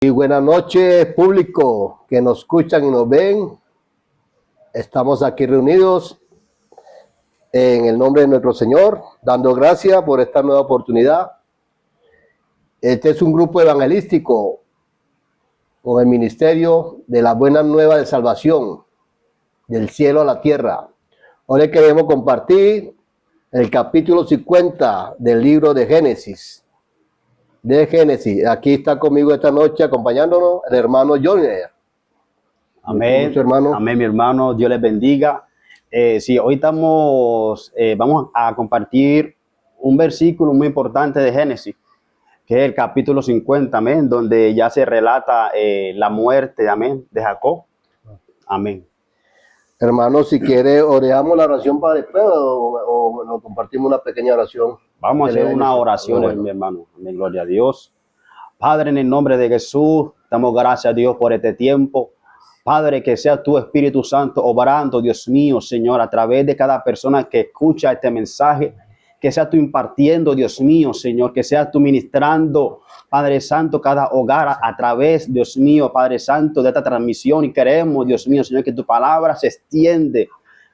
Y buenas noches, público que nos escuchan y nos ven. Estamos aquí reunidos en el nombre de nuestro Señor, dando gracias por esta nueva oportunidad. Este es un grupo evangelístico con el ministerio de la buena nueva de salvación, del cielo a la tierra. Hoy les queremos compartir el capítulo 50 del libro de Génesis. Aquí está conmigo esta noche acompañándonos el hermano Joner. Amén, hermano. Amén, mi hermano, Dios les bendiga. Sí, hoy vamos a compartir un versículo muy importante de Génesis, que es el capítulo 50, amén, donde ya se relata la muerte, amén, de Jacob. Amén. Hermano, si quiere, oramos la oración para después o nos compartimos una pequeña oración. Vamos a hacer una oración, mi hermano. Amén, gloria a Dios. Padre, en el nombre de Jesús, damos gracias a Dios por este tiempo. Padre, que sea tu Espíritu Santo obrando, Dios mío, Señor, a través de cada persona que escucha este mensaje, que sea tú impartiendo, Dios mío, Señor, que sea tú ministrando, Padre Santo, cada hogar a través, Dios mío, Padre Santo, de esta transmisión. Y queremos, Dios mío, Señor, que tu palabra se extiende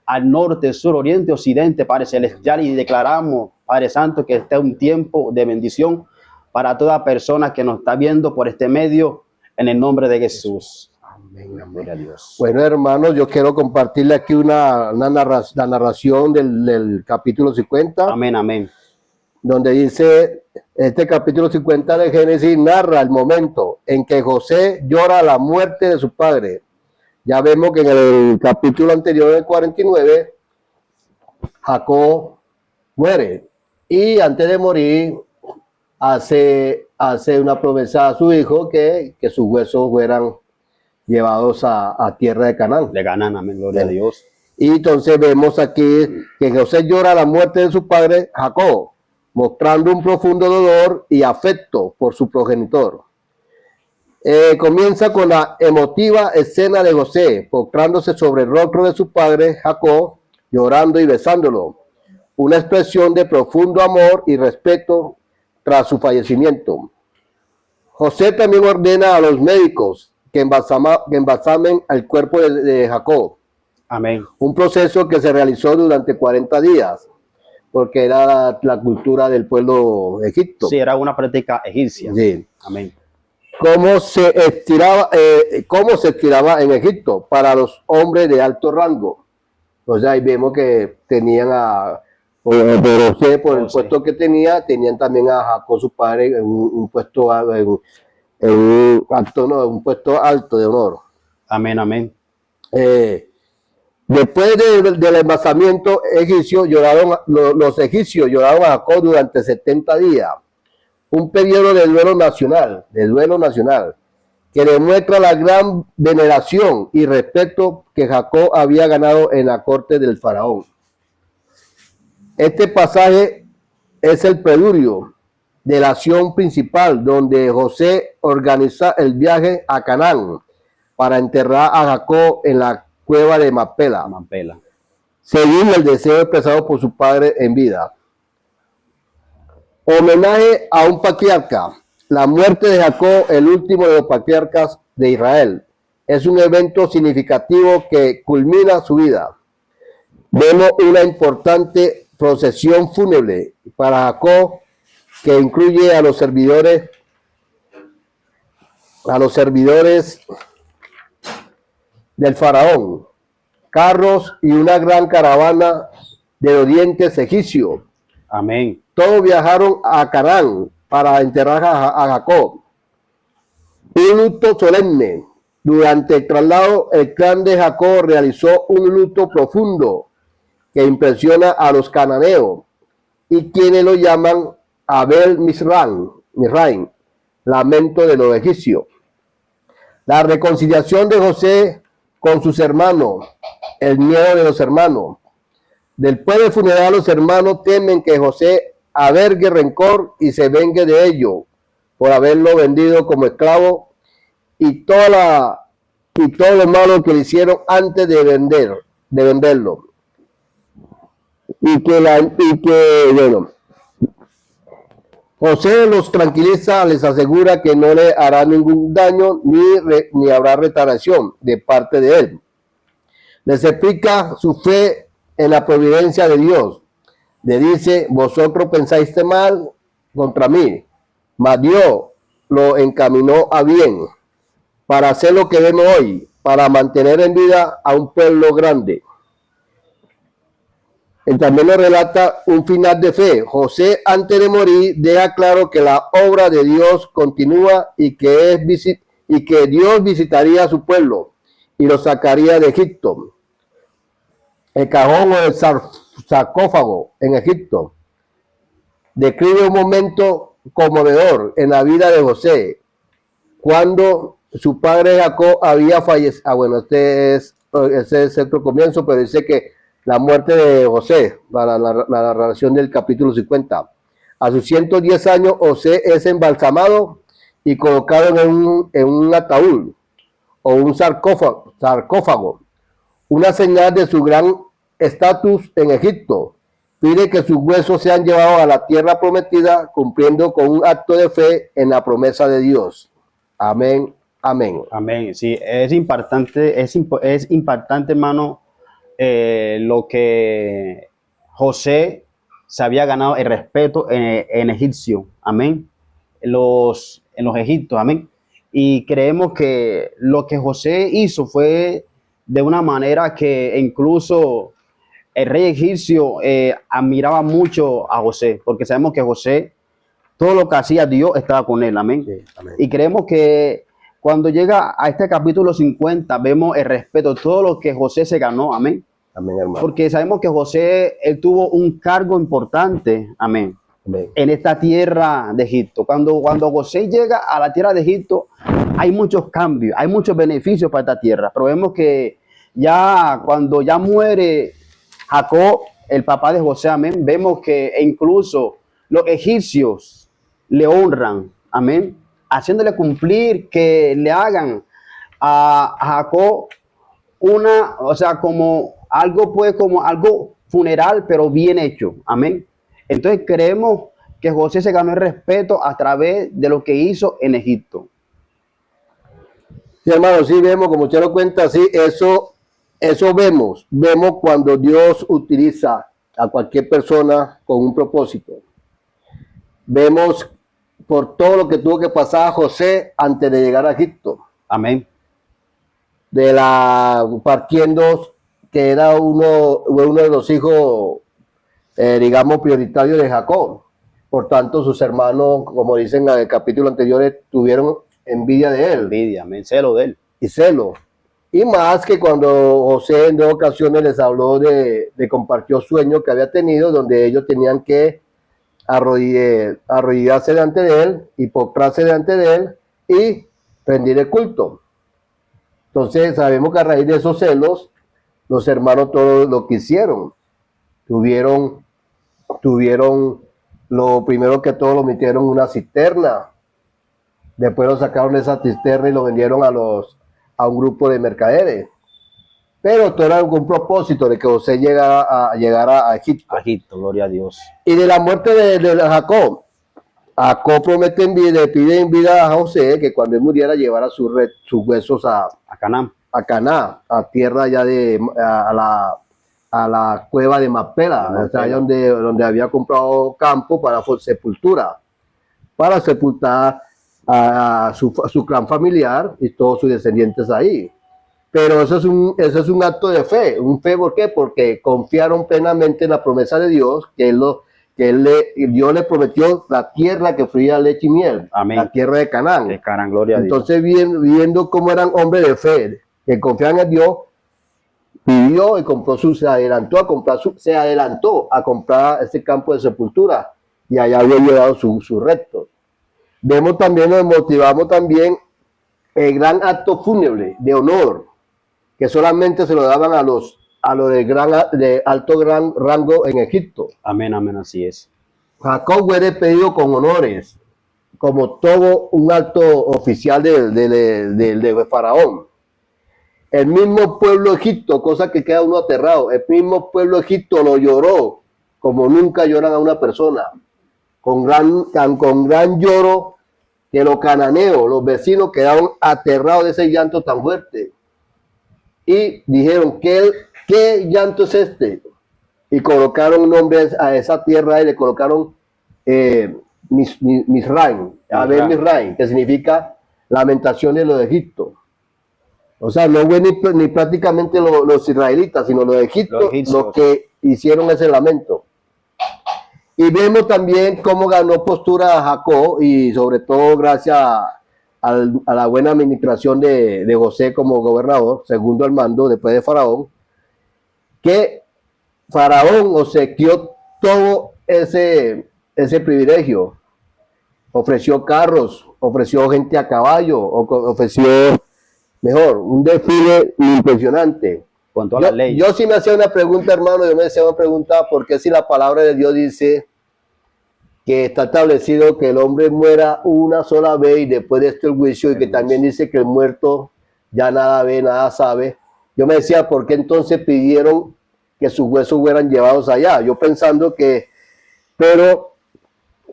al norte, sur, oriente, occidente, Padre Celestial, y declaramos, Padre Santo, que este es un tiempo de bendición para toda persona que nos está viendo por este medio, en el nombre de Jesús. Amén, amén. A Dios. Bueno, hermanos, yo quiero compartirle aquí la narración del capítulo 50. Amén, amén. Donde dice, este capítulo 50 de Génesis narra el momento en que José llora la muerte de su padre. Ya vemos que en el capítulo anterior, el 49, Jacob muere. Y antes de morir, hace una promesa a su hijo que sus huesos fueran llevados a tierra de Canaán. De Canaán, amén, gloria a Dios. Y entonces vemos aquí que José llora la muerte de su padre Jacob, mostrando un profundo dolor y afecto por su progenitor. Comienza con la emotiva escena de José, postrándose sobre el rostro de su padre Jacob, llorando y besándolo. Una expresión de profundo amor y respeto tras su fallecimiento. José también ordena a los médicos que embalsamen el cuerpo de Jacob. Amén. Un proceso que se realizó durante 40 días, porque era la cultura del pueblo egipto. Sí, era una práctica egipcia. Sí. Amén. ¿Cómo se estiraba en Egipto para los hombres de alto rango? O sea, ahí vemos que tenían José, por el puesto que tenían también a Jacob, su padre, en un puesto un puesto alto de honor. Amén, amén. Después del embalsamiento egipcio, los egipcios lloraron a Jacob durante 70 días. Un periodo de duelo nacional, que demuestra la gran veneración y respeto que Jacob había ganado en la corte del faraón. Este pasaje es el preludio de la acción principal, donde José organiza el viaje a Canaán para enterrar a Jacob en la cueva de Macpela, según el deseo expresado por su padre en vida. Homenaje a un patriarca. La muerte de Jacob, el último de los patriarcas de Israel, es un evento significativo que culmina su vida. Vemos una importante procesión fúnebre para Jacob que incluye a los servidores del faraón, carros y una gran caravana de orientes egipcios. Amén. Todos viajaron a Canaán para enterrar a Jacob. Un luto solemne. Durante el traslado, el clan de Jacob realizó un luto profundo que impresiona a los cananeos y quienes lo llaman Abel Mizraim, lamento de los egipcios. La reconciliación de José con sus hermanos, el miedo de los hermanos. Después del funeral, los hermanos temen que José albergue rencor y se vengue de ello por haberlo vendido como esclavo y todo lo malo que le hicieron antes de venderlo. José los tranquiliza, les asegura que no le hará ningún daño ni habrá retaliación de parte de él. Les explica su fe en la providencia de Dios. Le dice, vosotros pensáis mal contra mí, mas Dios lo encaminó a bien para hacer lo que vemos hoy, para mantener en vida a un pueblo grande. Él también nos relata un final de fe. José, antes de morir, deja claro que la obra de Dios continúa y que Dios visitaría a su pueblo y lo sacaría de Egipto. El cajón o el sarcófago en Egipto describe un momento conmovedor en la vida de José, cuando su padre Jacob había fallecido. Bueno, ese es otro comienzo, pero dice que la muerte de José, para la relación del capítulo 50. A sus 110 años, José es embalsamado y colocado en un ataúd o un sarcófago, una señal de su gran estatus en Egipto. Pide que sus huesos sean llevados a la tierra prometida, cumpliendo con un acto de fe en la promesa de Dios. Amén, amén. Amén. Sí, es impactante, hermano, lo que José se había ganado el respeto en egipcio. Amén. En los egipcios. Amén. Y creemos que lo que José hizo fue de una manera que incluso el rey egipcio admiraba mucho a José, porque sabemos que José, todo lo que hacía Dios estaba con él, amén. Sí, amén. Y creemos que cuando llega a este capítulo 50, vemos el respeto, todo lo que José se ganó, amén. Amén, hermano. Porque sabemos que José, él tuvo un cargo importante, amén, Amén. en esta tierra de Egipto. Cuando José llega a la tierra de Egipto, hay muchos cambios, hay muchos beneficios para esta tierra. Pero vemos que ya cuando ya muere Jacob, el papá de José, amén, vemos que incluso los egipcios le honran, amén, haciéndole cumplir que le hagan a Jacob como algo funeral, pero bien hecho, amén. Entonces creemos que José se ganó el respeto a través de lo que hizo en Egipto. Sí, hermano, sí vemos, como usted lo cuenta, sí, eso vemos cuando Dios utiliza a cualquier persona con un propósito. Vemos por todo lo que tuvo que pasar José antes de llegar a Egipto. Amén. Partiendo que era uno de los hijos, digamos, prioritarios de Jacob. Por tanto, sus hermanos, como dicen en el capítulo anterior, tuvieron envidia de él. Envidia, amén, celo de él. Y celo. Y más que cuando José en dos ocasiones les habló de compartió sueños que había tenido, donde ellos tenían que arrodillarse delante de él y postrarse delante de él y rendir el culto. Entonces sabemos que a raíz de esos celos, los hermanos todos lo que hicieron. Tuvieron lo primero que todo lo metieron en una cisterna. Después lo sacaron de esa cisterna y lo vendieron a un grupo de mercaderes. Pero todo era con un propósito de que José llegara a Egipto. A Egipto, gloria a Dios. Y de la muerte de Jacob, Jacob promete le pide en vida a José que cuando él muriera llevara sus huesos a Canaán. A Canaán, a tierra ya a la cueva de Macpela, o sea, donde había comprado campo para sepultura, para sepultar a su clan familiar y todos sus descendientes ahí. Pero eso es un acto de fe. ¿Un fe por qué? Porque confiaron plenamente en la promesa de Dios, Dios le prometió la tierra que fluía leche y miel. Amén. La tierra de Canaán. De Canaán, gloria a Dios. Entonces, viendo cómo eran hombres de fe, que confiaban en Dios, pidió y se adelantó a comprar ese campo de sepultura y allá había llevado sus restos. Vemos también, nos motivamos también el gran acto fúnebre de honor que solamente se lo daban a los de alto gran rango en Egipto. Amén, amén, así es. Jacob fue despedido con honores, como todo un alto oficial de Faraón. El mismo pueblo de Egipto, cosa que queda uno aterrado, el mismo pueblo de Egipto lo lloró como nunca lloran a una persona. con gran lloro, que los cananeos, los vecinos, quedaron aterrados de ese llanto tan fuerte. Y dijeron, ¿qué llanto es este? Y colocaron un nombre a esa tierra y le colocaron Misraim, Misraim, que significa lamentación de los de Egipto. O sea, no fue ni prácticamente los israelitas, sino los de Egipto los que hicieron ese lamento. Y vemos también cómo ganó postura Jacob, y sobre todo gracias a la buena administración de José como gobernador, segundo al mando después de Faraón, que Faraón obsequió todo ese privilegio. Ofreció carros, ofreció gente a caballo, ofreció, mejor, un desfile impresionante. Con toda la ley. Yo sí me hacía una pregunta, hermano, yo me hacía una pregunta, ¿por qué si la palabra de Dios dice que está establecido que el hombre muera una sola vez y después de esto el juicio, y que también dice que el muerto ya nada ve, nada sabe? Yo me decía, ¿por qué entonces pidieron que sus huesos fueran llevados allá? Yo pensando que, pero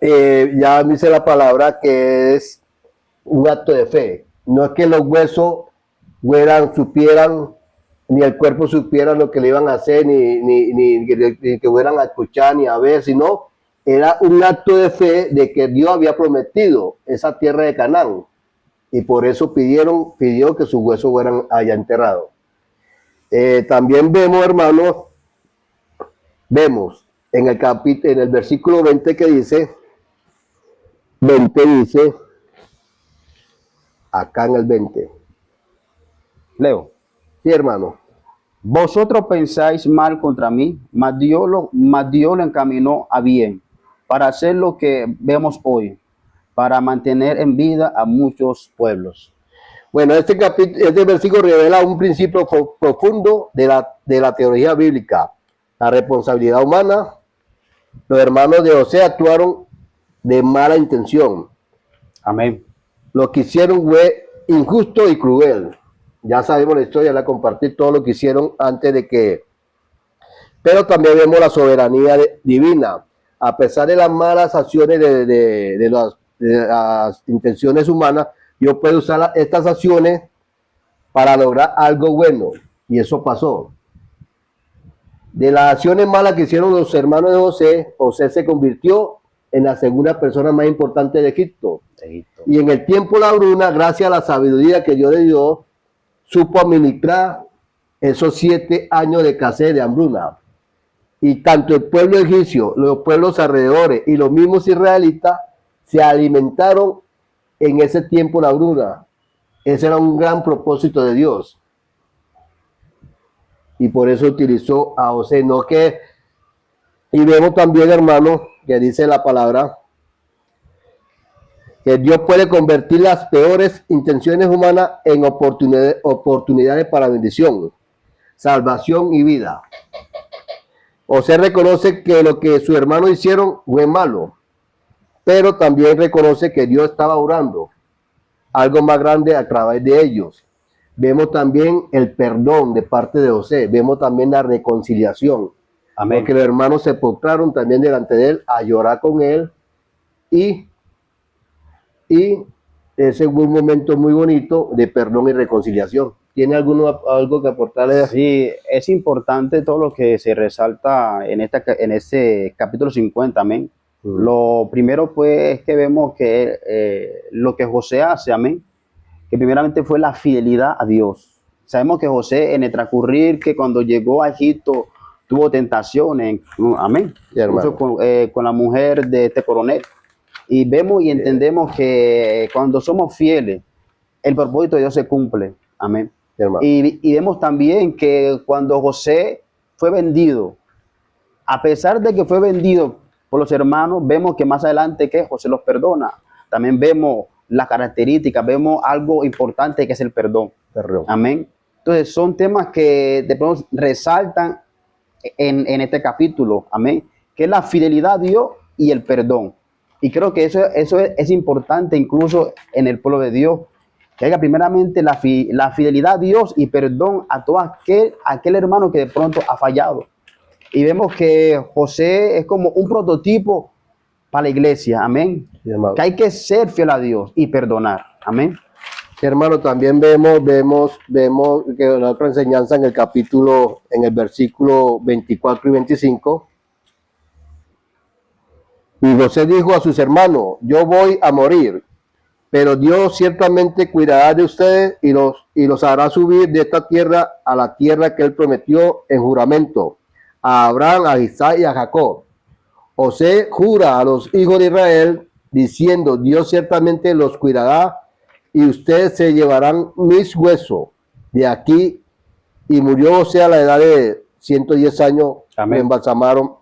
ya me dice la palabra que es un acto de fe. No es que los huesos supieran, ni el cuerpo supiera lo que le iban a hacer, ni que fueran a escuchar, ni a ver, sino era un acto de fe de que Dios había prometido esa tierra de Canaán, y por eso pidió que sus huesos fueran allá enterrados. También vemos, hermanos, en el versículo 20 que dice, acá en el 20. Leo. Sí, hermano. Vosotros pensáis mal contra mí, mas Dios lo encaminó a bien, para hacer lo que vemos hoy, para mantener en vida a muchos pueblos. Bueno, este versículo revela un principio profundo de la teología bíblica, la responsabilidad humana. Los hermanos de José actuaron de mala intención. Amén. Lo que hicieron fue injusto y cruel. Ya sabemos la historia, la compartí todo lo que hicieron antes de que... Pero también vemos la soberanía divina. A pesar de las malas acciones de las intenciones humanas, Dios puede usar estas acciones para lograr algo bueno. Y eso pasó. De las acciones malas que hicieron los hermanos de José, José se convirtió en la segunda persona más importante de Egipto. Y en el tiempo de la hambruna, gracias a la sabiduría que Dios le dio, supo administrar esos 7 años de escasez de hambruna. Y tanto el pueblo egipcio, los pueblos alrededores y los mismos israelitas se alimentaron en ese tiempo de la hambruna. Ese era un gran propósito de Dios. Y por eso utilizó a José. Y vemos también, hermano, que dice la palabra, que Dios puede convertir las peores intenciones humanas en oportunidades para bendición, salvación y vida. José reconoce que lo que sus hermanos hicieron fue malo, pero también reconoce que Dios estaba orando algo más grande a través de ellos. Vemos también el perdón de parte de José, vemos también la reconciliación. Amén. Porque los hermanos se postraron también delante de él a llorar con él, y ese fue un momento muy bonito de perdón y reconciliación. ¿Tiene algo que aportarle? Sí, es importante todo lo que se resalta en este capítulo 50, amén. Lo primero pues es que vemos que lo que José hace, amén, que primeramente fue la fidelidad a Dios. Sabemos que José, en el transcurrir, que cuando llegó a Egipto tuvo tentaciones, amén, con la mujer de este coronel. Y vemos y entendemos que cuando somos fieles, el propósito de Dios se cumple. Amén. Y vemos también que cuando José fue vendido, a pesar de que fue vendido por los hermanos, vemos que más adelante que José los perdona. También vemos las características, vemos algo importante que es el perdón. Amén. Entonces son temas que de pronto resaltan en este capítulo. Amén. Que es la fidelidad a Dios y el perdón. Y creo que eso es importante incluso en el pueblo de Dios, que haya primeramente la fidelidad a Dios y perdón a todo aquel hermano que de pronto ha fallado. Y vemos que José es como un prototipo para la iglesia, amén. Sí, hermano. Que hay que ser fiel a Dios y perdonar, amén. Sí, hermano, también vemos que la otra enseñanza en el versículo 24 y 25. Y José dijo a sus hermanos, yo voy a morir, pero Dios ciertamente cuidará de ustedes y los hará subir de esta tierra a la tierra que él prometió en juramento a Abraham, a Isaac y a Jacob. José jura a los hijos de Israel diciendo, Dios ciertamente los cuidará y ustedes se llevarán mis huesos de aquí. Y murió José a la edad de 110 años, Amén. lo embalsamaron.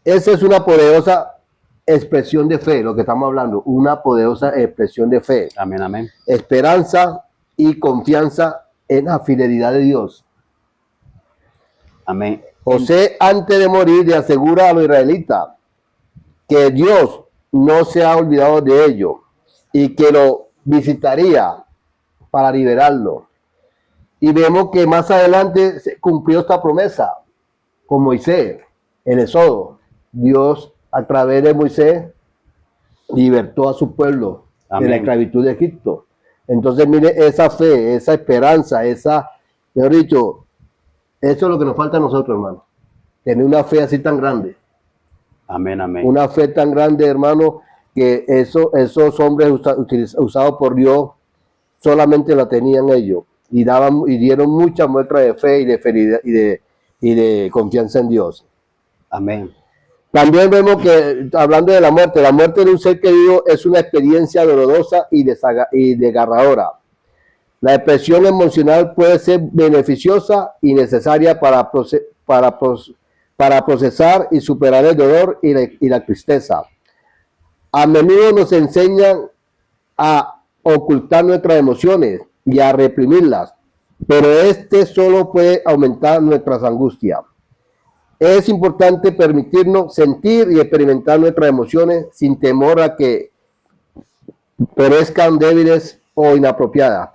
Esa es una poderosa expresión de fe, lo que estamos hablando, una poderosa expresión de fe, Amén, amén. esperanza y confianza en la fidelidad de Dios. Amén. José, antes de morir, le asegura a los israelitas que Dios no se ha olvidado de ellos y que lo visitaría para liberarlo. Y vemos que más adelante se cumplió esta promesa con Moisés, en Éxodo. Dios, a través de Moisés, libertó a su pueblo de la esclavitud de Egipto. Entonces, mire, esa fe, esa esperanza, mejor dicho, eso es lo que nos falta a nosotros, hermano. Tener una fe así tan grande. Amén, amén. Una fe tan grande, hermano, que esos hombres usados por Dios solamente la tenían ellos. Y dieron mucha muestra de fe y de confianza en Dios. Amén. También vemos que, hablando de la muerte de un ser querido es una experiencia dolorosa y desgarradora. La expresión emocional puede ser beneficiosa y necesaria para procesar y superar el dolor y la tristeza. A menudo nos enseñan a ocultar nuestras emociones y a reprimirlas, pero solo puede aumentar nuestras angustias. Es importante permitirnos sentir y experimentar nuestras emociones sin temor a que parezcan débiles o inapropiadas.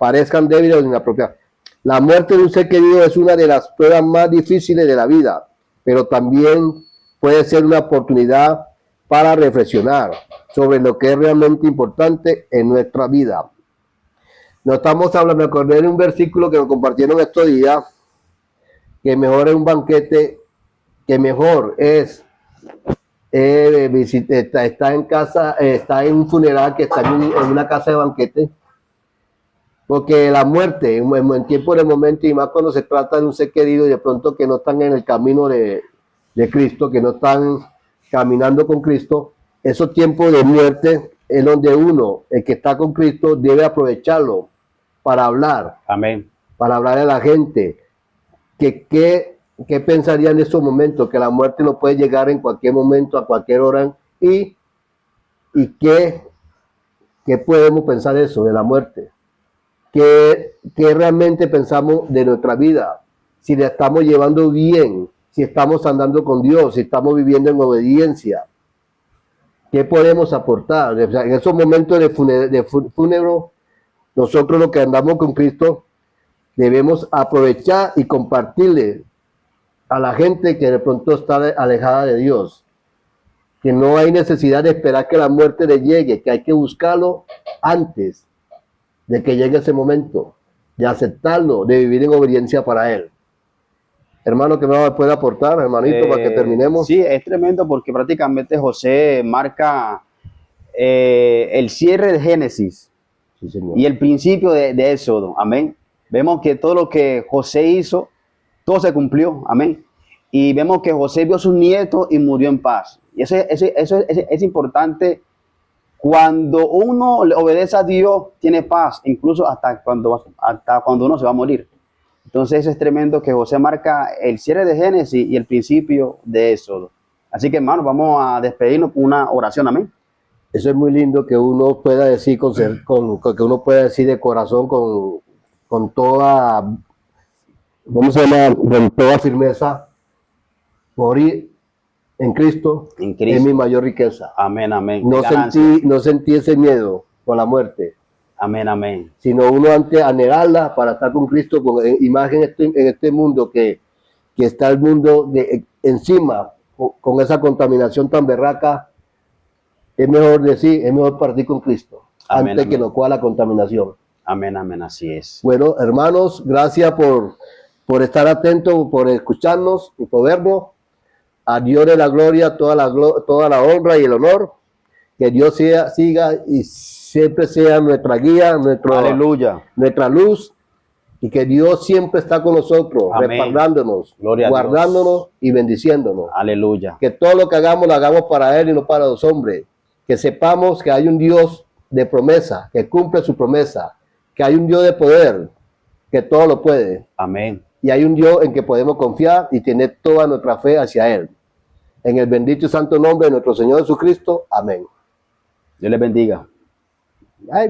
La muerte de un ser querido es una de las pruebas más difíciles de la vida, pero también puede ser una oportunidad para reflexionar sobre lo que es realmente importante en nuestra vida. No estamos hablando, me acordé de un versículo que nos compartieron estos días, que mejor es un banquete, que mejor es está en casa, está en un funeral, que está en una casa de banquete, porque la muerte en tiempo de momento, y más cuando se trata de un ser querido y de pronto que no están en el camino de Cristo, que no están caminando con Cristo, esos tiempos de muerte es donde uno, el que está con Cristo, debe aprovecharlo para hablar. Amén. Para hablar a la gente ¿Qué pensaría en esos momentos? Que la muerte no puede llegar en cualquier momento, a cualquier hora. ¿Y qué podemos pensar de eso, de la muerte? ¿Qué realmente pensamos de nuestra vida? Si la estamos llevando bien, si estamos andando con Dios, si estamos viviendo en obediencia. ¿Qué podemos aportar? O sea, en esos momentos de fúnebre, nosotros los que andamos con Cristo, debemos aprovechar y compartirle a la gente que de pronto está alejada de Dios, que no hay necesidad de esperar que la muerte le llegue, que hay que buscarlo antes de que llegue ese momento, de aceptarlo, de vivir en obediencia para Él. Hermano, ¿qué me puede aportar, hermanito, para que terminemos? Sí, es tremendo porque prácticamente José marca el cierre de Génesis, Sí, señor. y el principio de Éxodo. Amén. Vemos que todo lo que José hizo, todo se cumplió. Amén. Y vemos que José vio a sus nietos y murió en paz. Y eso es importante. Cuando uno le obedece a Dios, tiene paz, incluso hasta cuando uno se va a morir. Entonces es tremendo que José marca el cierre de Génesis y el principio de Éxodo. Así que, hermanos, vamos a despedirnos con una oración. Amén. Eso es muy lindo que uno pueda decir que uno pueda decir de corazón, con toda, ¿cómo se llama? Con toda firmeza, morir en Cristo es mi mayor riqueza. Amén, amén. No sentí ese miedo con la muerte. Amén, amén. Sino uno antes anhelarla para estar con Cristo, con imagen en este mundo que está el mundo encima, con esa contaminación tan berraca. Es mejor decir, es mejor partir con Cristo, Amén, antes que amén. nos coja la contaminación. Amén, amén, así es. Bueno, hermanos, gracias por estar atentos, por escucharnos y por vernos. A Dios de la gloria, toda la honra y el honor. Que Dios siga y siempre sea nuestra guía, Aleluya. nuestra luz, y que Dios siempre está con nosotros, Amén. respaldándonos, Gloria a Dios. guardándonos y bendiciéndonos. Aleluya. Que todo lo que hagamos lo hagamos para Él y no para los hombres. Que sepamos que hay un Dios de promesa, que cumple su promesa, que hay un Dios de poder, que todo lo puede. Amén. Y hay un Dios en que podemos confiar y tener toda nuestra fe hacia Él. En el bendito y santo nombre de nuestro Señor Jesucristo. Amén. Dios les bendiga. Ay,